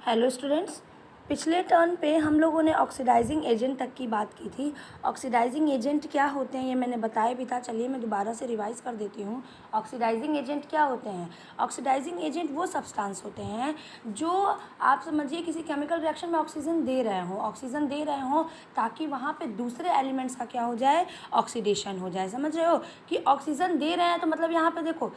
Hello students, पिछले turn पे हम लोगों ने ऑक्सीडाइजिंग एजेंट तक की बात की थी। ऑक्सीडाइजिंग एजेंट क्या होते हैं ये मैंने बताया भी था। चलिए मैं दोबारा से रिवाइज कर देती हूँ। ऑक्सीडाइजिंग एजेंट क्या होते हैं? ऑक्सीडाइजिंग एजेंट वो सब्सटेंस होते हैं जो आप समझिए किसी केमिकल रिएक्शन में ऑक्सीजन दे रहे हों ताकि वहाँ पे दूसरे एलिमेंट्स का क्या हो जाए, ऑक्सीडेशन हो जाए। समझ रहे हो कि ऑक्सीजन दे रहे हैं तो मतलब यहाँ पे देखो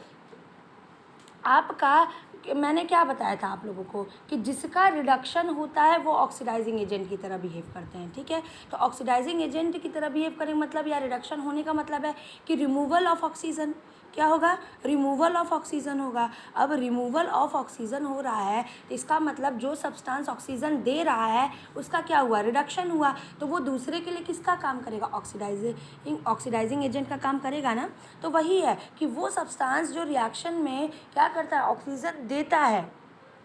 आपका, मैंने क्या बताया था आप लोगों को कि जिसका रिडक्शन होता है वो ऑक्सीडाइजिंग एजेंट की तरह बिहेव करते हैं। ठीक है, तो ऑक्सीडाइजिंग एजेंट की तरह बिहेव करें मतलब या रिडक्शन होने का मतलब है कि रिमूवल ऑफ ऑक्सीजन। क्या होगा? रिमूवल ऑफ ऑक्सीजन होगा। अब रिमूवल ऑफ ऑक्सीजन हो रहा है तो इसका मतलब जो सब्सटेंस ऑक्सीजन दे रहा है उसका क्या हुआ, रिडक्शन हुआ। तो वो दूसरे के लिए किसका काम करेगा? ऑक्सीडाइजिंग एजेंट का काम करेगा ना। तो वही है कि वो सब्सटेंस जो रिएक्शन में क्या करता है, ऑक्सीजन देता है।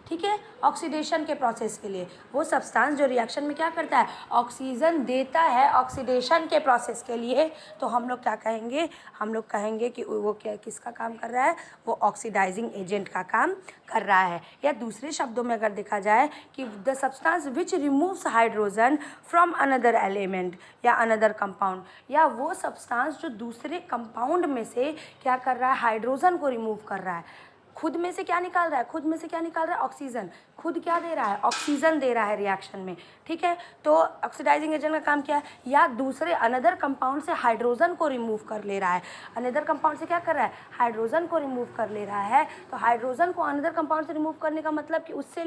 ठीक है, ऑक्सीडेशन के प्रोसेस के लिए वो सब्सटेंस जो रिएक्शन में क्या करता है, ऑक्सीजन देता है ऑक्सीडेशन के प्रोसेस के लिए। तो हम लोग क्या कहेंगे, हम लोग कहेंगे कि वो क्या, किसका काम कर रहा है, वो ऑक्सीडाइजिंग एजेंट का काम कर रहा है। या दूसरे शब्दों में अगर देखा जाए कि the substance which removes hydrogen from another element या अनदर कंपाउंड, या वो सब्सटेंस जो दूसरे कंपाउंड में से क्या कर रहा है, हाइड्रोजन को रिमूव कर रहा है। खुद में से क्या निकाल रहा है, खुद में से क्या निकाल रहा है, ऑक्सीजन। खुद क्या दे रहा है, ऑक्सीजन दे रहा है रिएक्शन में। ठीक है, तो ऑक्सीडाइजिंग एजेंट का काम क्या है, या दूसरे अनदर कंपाउंड से हाइड्रोजन को रिमूव कर ले रहा है। अनदर कंपाउंड से क्या कर रहा है, हाइड्रोजन को रिमूव कर ले रहा है। तो हाइड्रोजन को अनदर कंपाउंड से रिमूव करने का मतलब कि उससे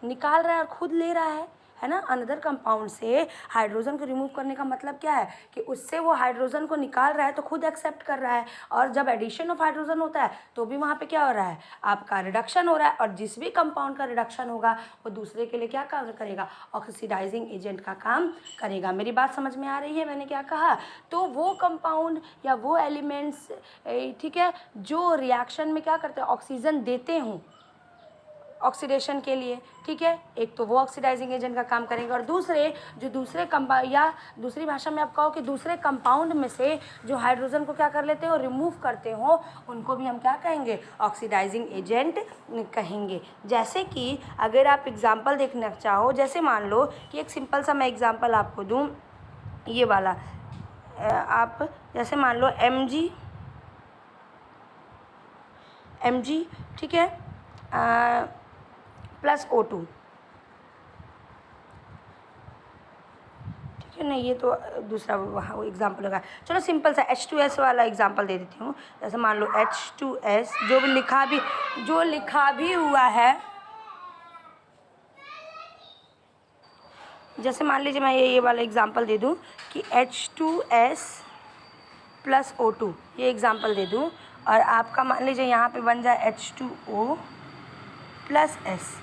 निकाल रहा है और खुद ले रहा है ना। अनदर कंपाउंड से हाइड्रोजन को रिमूव करने का मतलब क्या है कि उससे वो हाइड्रोजन को निकाल रहा है तो खुद एक्सेप्ट कर रहा है। और जब एडिशन ऑफ हाइड्रोजन होता है तो भी वहाँ पे क्या हो रहा है, आपका रिडक्शन हो रहा है। और जिस भी कंपाउंड का रिडक्शन होगा वो दूसरे के लिए क्या काम करेगा, ऑक्सीडाइजिंग एजेंट का काम करेगा। मेरी बात समझ में आ रही है मैंने क्या कहा? तो वो कंपाउंड या वो एलिमेंट्स, ठीक है, जो रिएक्शन में क्या करते हैं, ऑक्सीजन देते हों ऑक्सीडेशन के लिए। ठीक है, एक तो वो ऑक्सीडाइजिंग एजेंट का काम करेंगे और दूसरे जो दूसरे कंपाउंड, या दूसरी भाषा में आप कहो कि दूसरे कंपाउंड में से जो हाइड्रोजन को क्या कर लेते हो, रिमूव करते हो, उनको भी हम क्या कहेंगे, ऑक्सीडाइजिंग एजेंट कहेंगे। जैसे कि अगर आप एग्जाम्पल देखना चाहो, जैसे मान लो कि एक सिंपल सा मैं एग्जाम्पल आपको दूँ, ये वाला आप जैसे मान लो mg, ठीक है, प्लस O2। ठीक है, नहीं ये तो दूसरा वहाँ वो एग्जाम्पल लगा। चलो सिंपल सा H2S वाला एग्जाम्पल दे देती हूँ। जैसे मान लो H2S जो लिखा भी हुआ है, जैसे मान लीजिए मैं ये वाला एग्जाम्पल दे दूँ कि H2S प्लस O2, ये एग्जाम्पल दे दूँ और आपका मान लीजिए यहाँ पे बन जाए H2O प्लस S।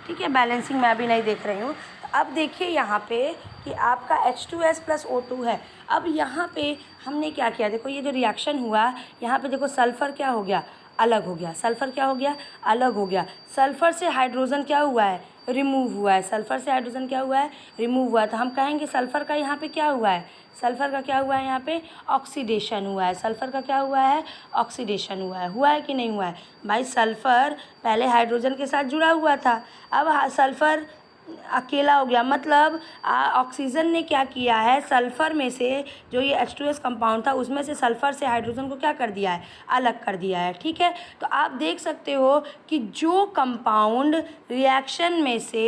ठीक है, बैलेंसिंग मैं अभी नहीं देख रही हूँ। तो अब देखिए यहाँ पे कि आपका H2S प्लस O2 है। अब यहाँ पे हमने क्या किया, देखो ये जो रिएक्शन हुआ यहाँ पे देखो, सल्फ़र क्या हो गया, अलग हो गया। सल्फ़र क्या हो गया, अलग हो गया। सल्फ़र से हाइड्रोजन क्या हुआ है, रिमूव हुआ है। सल्फ़र से हाइड्रोजन क्या हुआ है, रिमूव हुआ है। तो हम कहेंगे सल्फ़र का यहाँ पे क्या हुआ है, सल्फ़र का क्या हुआ है, यहाँ पे ऑक्सीडेशन हुआ है। सल्फ़र का क्या हुआ है, ऑक्सीडेशन हुआ है कि नहीं हुआ है भाई? सल्फ़र पहले हाइड्रोजन के साथ जुड़ा हुआ था, अब सल्फ़र अकेला हो गया। मतलब ऑक्सीजन ने क्या किया है, सल्फ़र में से जो ये H2S कंपाउंड था उसमें से सल्फ़र से हाइड्रोजन को क्या कर दिया है, अलग कर दिया है। ठीक है, तो आप देख सकते हो कि जो कंपाउंड रिएक्शन में से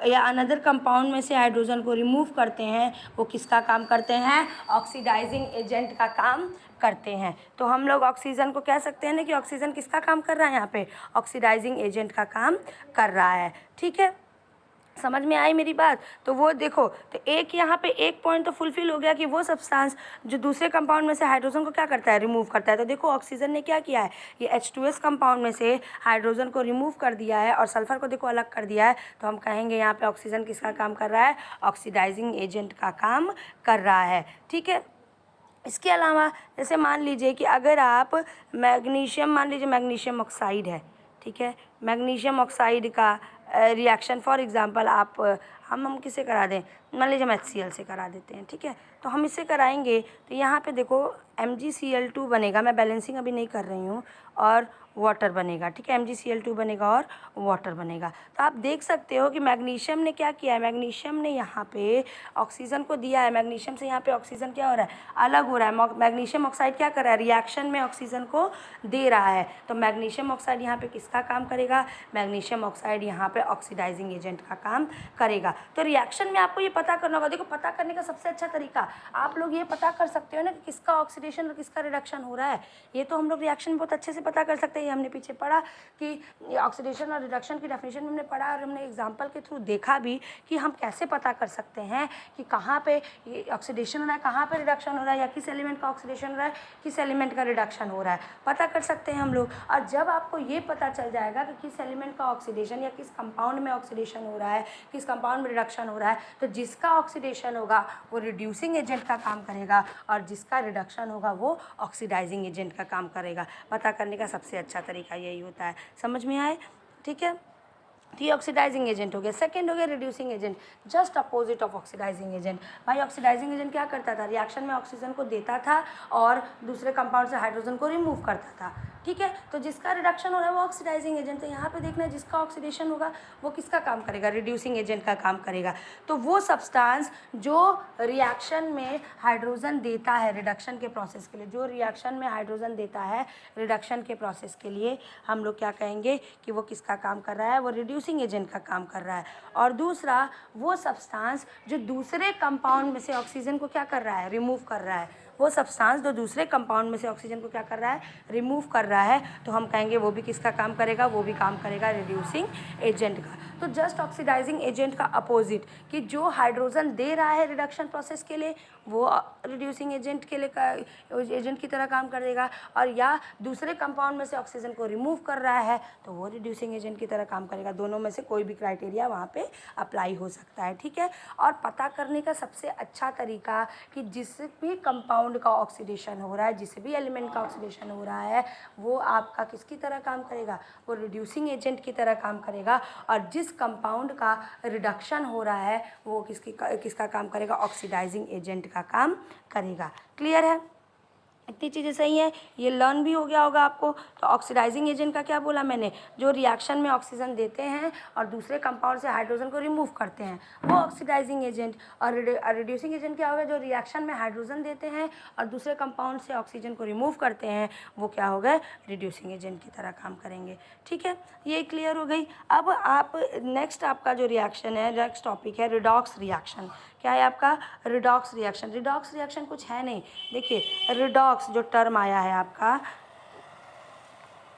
या अनदर कंपाउंड में से हाइड्रोजन को रिमूव करते हैं वो किसका काम करते हैं, ऑक्सीडाइजिंग एजेंट का काम करते हैं। तो हम लोग ऑक्सीजन को कह सकते हैं ना कि ऑक्सीजन किसका काम कर रहा है, यहाँ पे ऑक्सीडाइजिंग एजेंट का काम कर रहा है। ठीक है, समझ में आई मेरी बात? तो वो देखो, तो एक यहाँ पे एक पॉइंट तो फुलफिल हो गया कि वो सब्सटेंस जो दूसरे कंपाउंड में से हाइड्रोजन को क्या करता है, रिमूव करता है। तो देखो ऑक्सीजन ने क्या किया है, ये H2S कंपाउंड में से हाइड्रोजन को रिमूव कर दिया है और सल्फ़र को देखो अलग कर दिया है। तो हम कहेंगे यहाँ पे ऑक्सीजन किसका काम कर रहा है, ऑक्सीडाइजिंग एजेंट का काम कर रहा है। ठीक है, इसके अलावा जैसे मान लीजिए कि अगर आप मैग्नीशियम, मान लीजिए मैग्नीशियम ऑक्साइड है, ठीक है, मैग्नीशियम ऑक्साइड का रिएक्शन फॉर एग्जांपल आप हम किसे करा दें, मान लीजिए हम HCl से करा देते हैं। ठीक है, तो हम इससे कराएंगे तो यहाँ पे देखो MgCl2 बनेगा। मैं बैलेंसिंग अभी नहीं कर रही हूँ। और वाटर बनेगा, ठीक है, MgCl2 बनेगा और वाटर बनेगा। तो आप देख सकते हो कि मैग्नीशियम ने क्या किया है, मैग्नीशियम ने यहाँ पे ऑक्सीजन को दिया है, मैग्नीशियम से यहाँ पे ऑक्सीजन क्या हो रहा है, अलग हो रहा है। मैग्नीशियम ऑक्साइड क्या कर रहा है, रिएक्शन में ऑक्सीजन को दे रहा है। तो मैग्नीशियम ऑक्साइड यहाँ पे किसका काम करेगा, मैग्नीशियम ऑक्साइड यहाँ पे ऑक्सीडाइजिंग एजेंट का काम करेगा। तो रिएक्शन में आपको ये पता करना होगा। देखो, पता करने का सबसे अच्छा तरीका आप लोग ये पता कर सकते हो ना कि किसका ऑक्सीडेशन और किसका रिडक्शन हो रहा है। ये तो हम लोग रिएक्शन में बहुत अच्छे से पता कर सकते हैं। हमने पीछे पढ़ा कि ऑक्सीडेशन और रिडक्शन की डेफिनेशन में हमने पढ़ा और हमने एग्जाम्पल के थ्रू देखा भी कि हम कैसे पता कर सकते हैं कि कहाँ पे ऑक्सीडेशन हो रहा है, कहाँ पे रिडक्शन हो रहा है, या किस एलिमेंट का ऑक्सीडेशन हो रहा है, किस एलिमेंट का रिडक्शन हो रहा है, पता कर सकते हैं हम लोग। और जब आपको ये पता चल जाएगा कि किस एलिमेंट का ऑक्सीडेशन या किस कंपाउंड में ऑक्सीडेशन हो रहा है, किस कंपाउंड में रिडक्शन हो रहा है, तो जिसका ऑक्सीडेशन होगा वो रिड्यूसिंग एजेंट का काम करेगा और जिसका रिडक्शन होगा वो ऑक्सीडाइजिंग एजेंट का काम करेगा। पता करने का सबसे अच्छा तरीका यही होता है। समझ में आए, ठीक है। तो ये ऑक्सीडाइजिंग एजेंट हो गया। सेकंड हो गया reducing agent, just opposite of oxidizing agent. भाई ऑक्सीडाइजिंग एजेंट क्या करता था, रिएक्शन में ऑक्सीजन को देता था और दूसरे कंपाउंड से हाइड्रोजन को रिमूव करता था, ठीक है। तो जिसका रिडक्शन हो रहा है वो ऑक्सीडाइजिंग एजेंट। तो यहाँ पे देखना है जिसका ऑक्सीडेशन होगा वो किसका काम करेगा, रिड्यूसिंग एजेंट का काम करेगा। तो वो सब्सटेंस जो रिएक्शन में हाइड्रोजन देता है रिडक्शन के प्रोसेस के लिए, जो रिएक्शन में हाइड्रोजन देता है रिडक्शन के प्रोसेस के लिए, हम लोग क्या कहेंगे कि वो किसका काम कर रहा है, वो रिड्यूसिंग एजेंट का काम कर रहा है। और दूसरा वो सब्सटेंस जो दूसरे कंपाउंड में से ऑक्सीजन को क्या कर रहा है, रिमूव कर रहा है, वो सब्सटेंस जो दूसरे कंपाउंड में से ऑक्सीजन को क्या कर रहा है, रिमूव कर रहा है, तो हम कहेंगे वो भी किसका काम करेगा, वो भी काम करेगा रिड्यूसिंग एजेंट का। तो जस्ट ऑक्सीडाइजिंग एजेंट का अपोजिट कि जो हाइड्रोजन दे रहा है रिडक्शन प्रोसेस के लिए वो रिड्यूसिंग एजेंट के लिए एजेंट की तरह काम करेगा, और या दूसरे कंपाउंड में से ऑक्सीजन को रिमूव कर रहा है तो वो रिड्यूसिंग एजेंट की तरह काम करेगा। दोनों में से कोई भी क्राइटेरिया वहाँ पे अप्लाई हो सकता है, ठीक है। और पता करने का सबसे अच्छा तरीका कि जिस भी कंपाउंड का ऑक्सीडेशन हो रहा है, जिस भी एलिमेंट का ऑक्सीडेशन हो रहा है, वो आपका किसकी तरह काम करेगा, वो रिड्यूसिंग एजेंट की तरह काम करेगा। और जिस कंपाउंड का रिडक्शन हो रहा है वो किसका काम करेगा, ऑक्सीडाइजिंग एजेंट का काम करेगा। क्लियर है, इतनी चीज़ें सही हैं, ये लर्न भी हो गया होगा आपको। तो ऑक्सीडाइजिंग एजेंट का क्या बोला मैंने, जो रिएक्शन में ऑक्सीजन देते हैं और दूसरे कंपाउंड से हाइड्रोजन को रिमूव करते हैं वो ऑक्सीडाइजिंग एजेंट। और रिड्यूसिंग एजेंट क्या होगा, जो रिएक्शन में हाइड्रोजन देते हैं और दूसरे कंपाउंड से ऑक्सीजन को रिमूव करते हैं वो क्या हो गए, रिड्यूसिंग एजेंट की तरह काम करेंगे, ठीक है। ये क्लियर हो गई। अब आप नेक्स्ट आपका जो रिएक्शन है, नेक्स्ट टॉपिक है रिडॉक्स रिएक्शन। क्या है आपका, रिडॉक्स रिएक्शन। रिडॉक्स रिएक्शन कुछ है नहीं, देखिए रिडॉक्स जो टर्म आया है आपका,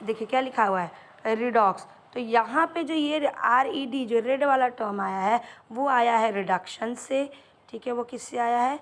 देखिए क्या लिखा हुआ है, रिडॉक्स। तो यहाँ पे जो ये RED जो रेड वाला टर्म आया है वो आया है रिडक्शन से, ठीक है। वो किससे आया है,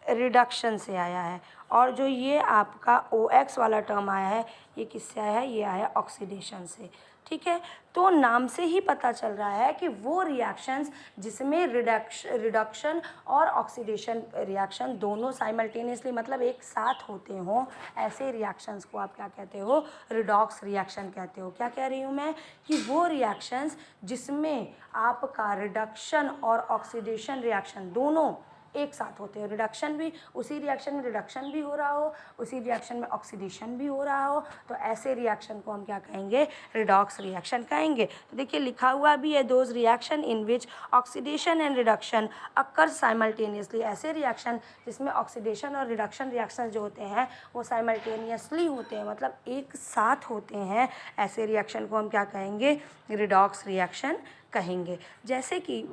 रिडक्शन से आया है। और जो ये आपका OX वाला टर्म आया है ये किससे आया है, ये आया ऑक्सीडेशन से, ठीक है। तो नाम से ही पता चल रहा है कि वो रिएक्शंस जिसमें रिडक्शन और ऑक्सीडेशन रिएक्शन दोनों साइमल्टेनियसली मतलब एक साथ होते हों, ऐसे रिएक्शंस को आप क्या कहते हो, रिडॉक्स रिएक्शन कहते हो। क्या कह रही हूँ मैं, कि वो रिएक्शंस जिसमें आपका रिडक्शन और ऑक्सीडेशन रिएक्शन दोनों एक साथ होते हैं, रिडक्शन भी, उसी रिएक्शन में रिडक्शन भी हो रहा हो, उसी रिएक्शन में ऑक्सीडेशन भी हो रहा हो, तो ऐसे रिएक्शन को हम क्या कहेंगे, रिडॉक्स रिएक्शन कहेंगे। तो देखिए लिखा हुआ भी है, those reaction in which oxidation and reduction occur simultaneously. ऐसे रिएक्शन जिसमें ऑक्सीडेशन और रिडक्शन रिएक्शन जो होते हैं वो साइमल्टेनियसली होते हैं, मतलब एक साथ होते हैं, ऐसे रिएक्शन को हम क्या कहेंगे, रिडॉक्स रिएक्शन कहेंगे। जैसे कि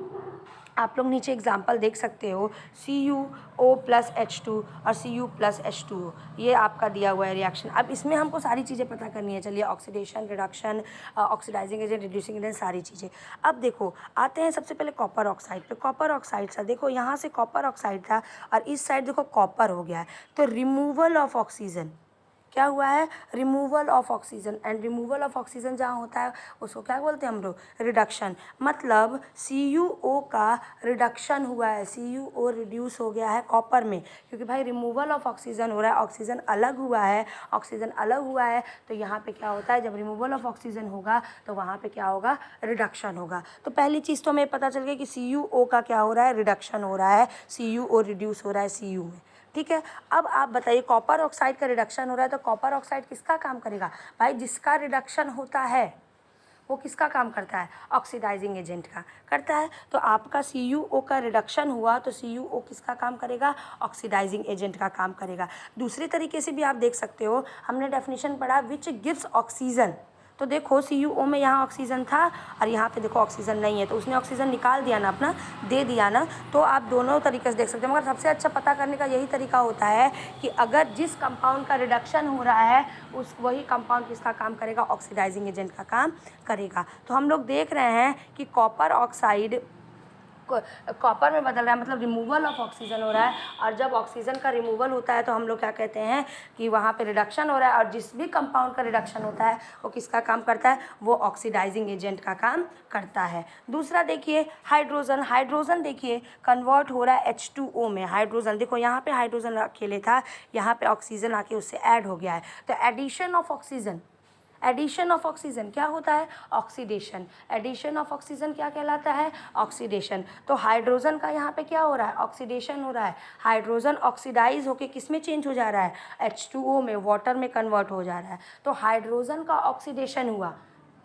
आप लोग नीचे एग्जाम्पल देख सकते हो, CuO+H2 और Cu+H2O, ये आपका दिया हुआ है रिएक्शन। अब इसमें हमको सारी चीज़ें पता करनी है। चलिए, oxidation, reduction, oxidizing agent, reducing agent, सारी चीज़ें। अब देखो आते हैं सबसे पहले कॉपर ऑक्साइड पे। कॉपर ऑक्साइड सा देखो, यहाँ से कॉपर ऑक्साइड था और इस साइड देखो कॉपर हो गया है, तो रिमूवल ऑफ ऑक्सीजन क्या हुआ है, removal of oxygen. And removal of oxygen जहाँ होता है उसको क्या बोलते हैं हम लोग, रिडक्शन। मतलब CuO का रिडक्शन हुआ है, CuO रिड्यूस हो गया है कॉपर में, क्योंकि भाई रिमूवल ऑफ ऑक्सीजन हो रहा है, ऑक्सीजन अलग हुआ है, ऑक्सीजन अलग हुआ है, तो यहाँ पे क्या होता है, जब रिमूवल ऑफ ऑक्सीजन होगा तो वहाँ पे क्या होगा, रिडक्शन होगा। तो पहली चीज़ तो हमें पता चल गई कि CuO का क्या हो रहा है, रिडक्शन हो रहा है, CuO रिड्यूस हो रहा है Cu में, ठीक है। अब आप बताइए कॉपर ऑक्साइड का रिडक्शन हो रहा है, तो कॉपर ऑक्साइड किसका काम करेगा भाई? जिसका रिडक्शन होता है वो किसका काम करता है? ऑक्सीडाइजिंग एजेंट का करता है। तो आपका CuO का रिडक्शन हुआ तो CuO किसका काम करेगा? ऑक्सीडाइजिंग एजेंट का काम करेगा। दूसरे तरीके से भी आप देख सकते हो, हमने डेफिनेशन पढ़ा विच गिव्स ऑक्सीजन। तो देखो CuO में यहाँ ऑक्सीजन था और यहाँ पे देखो ऑक्सीजन नहीं है, तो उसने ऑक्सीजन निकाल दिया ना, अपना दे दिया ना। तो आप दोनों तरीके से देख सकते हैं, मगर सबसे अच्छा पता करने का यही तरीका होता है कि अगर जिस कंपाउंड का रिडक्शन हो रहा है उस वही कंपाउंड किसका काम करेगा? ऑक्सीडाइजिंग एजेंट का काम करेगा। तो हम लोग देख रहे हैं कि कॉपर ऑक्साइड कॉपर में बदल रहा है, मतलब रिमूवल ऑफ ऑक्सीजन हो रहा है। और जब ऑक्सीजन का रिमूवल होता है तो हम लोग क्या कहते हैं कि वहाँ पे रिडक्शन हो रहा है, और जिस भी कंपाउंड का रिडक्शन होता है वो किसका काम करता है? वो ऑक्सीडाइजिंग एजेंट का काम करता है। दूसरा देखिए हाइड्रोजन। हाइड्रोजन देखिए कन्वर्ट हो रहा है H2O में। हाइड्रोजन देखो यहाँ पे हाइड्रोजन अकेले था, यहाँ पे ऑक्सीजन आके उससे ऐड हो गया है। तो addition of oxygen, addition of oxygen क्या होता है? ऑक्सीडेशन। एडिशन ऑफ ऑक्सीजन क्या कहलाता है? ऑक्सीडेशन। तो हाइड्रोजन का यहाँ पे क्या हो रहा है? ऑक्सीडेशन हो रहा है। हाइड्रोजन ऑक्सीडाइज होके किस में चेंज हो जा रहा है? H2O में, वाटर में कन्वर्ट हो जा रहा है। तो हाइड्रोजन का ऑक्सीडेशन हुआ,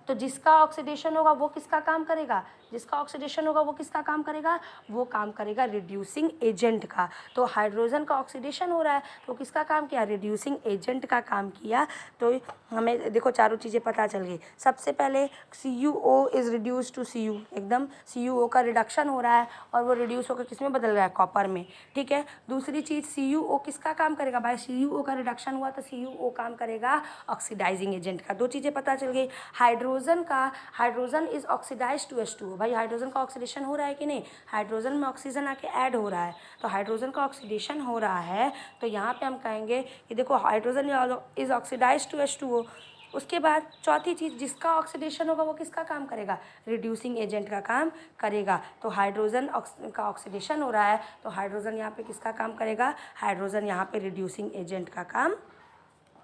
तो जिसका ऑक्सीडेशन होगा वो किसका काम करेगा? जिसका ऑक्सीडेशन होगा वो किसका काम करेगा? वो काम करेगा रिड्यूसिंग एजेंट का। तो हाइड्रोजन का ऑक्सीडेशन हो रहा है तो किसका काम किया? रिड्यूसिंग एजेंट का काम किया। तो हमें देखो चारों चीज़ें पता चल गई। सबसे पहले CuO is reduce to Cu, एकदम CuO का रिडक्शन हो रहा है और वो रिड्यूस होकर किस में बदल रहा है? कॉपर में, ठीक है। दूसरी चीज़ CuO किसका काम करेगा भाई? CuO का रिडक्शन हुआ तो CuO काम करेगा ऑक्सीडाइजिंग एजेंट का। दो चीज़ें पता चल गई। Hydrogen is oxidize to H2O। भाई हाइड्रोजन का ऑक्सीडेशन हो रहा है कि नहीं? हाइड्रोजन में ऑक्सीजन आके ऐड हो रहा है, तो हाइड्रोजन का ऑक्सीडेशन हो रहा है। तो यहाँ पे हम कहेंगे कि देखो hydrogen is oxidize to H2O। उसके बाद चौथी चीज़, जिसका ऑक्सीडेशन होगा वो किसका काम करेगा? रिड्यूसिंग एजेंट का काम करेगा। तो हाइड्रोजन का ऑक्सीडेशन हो रहा है तो हाइड्रोजन यहाँ पे किसका काम करेगा? हाइड्रोजन यहाँ पे रिड्यूसिंग एजेंट का काम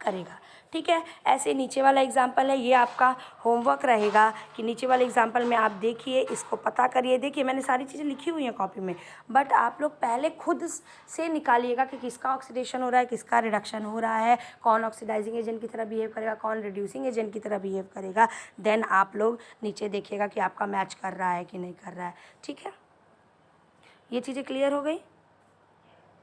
करेगा, ठीक है। ऐसे नीचे वाला एग्जाम्पल है, ये आपका होमवर्क रहेगा कि नीचे वाले एग्जाम्पल में आप देखिए, इसको पता करिए। देखिए मैंने सारी चीज़ें लिखी हुई हैं कॉपी में, बट आप लोग पहले खुद से निकालिएगा कि किसका ऑक्सीडेशन हो रहा है, किसका रिडक्शन हो रहा है, कौन ऑक्सीडाइजिंग एजेंट की तरह बिहेव करेगा, कौन रिड्यूसिंग एजेंट की तरह बिहेव करेगा। देन आप लोग नीचे देखिएगा कि आपका मैच कर रहा है कि नहीं कर रहा है, ठीक है। ये चीज़ें क्लियर हो गई।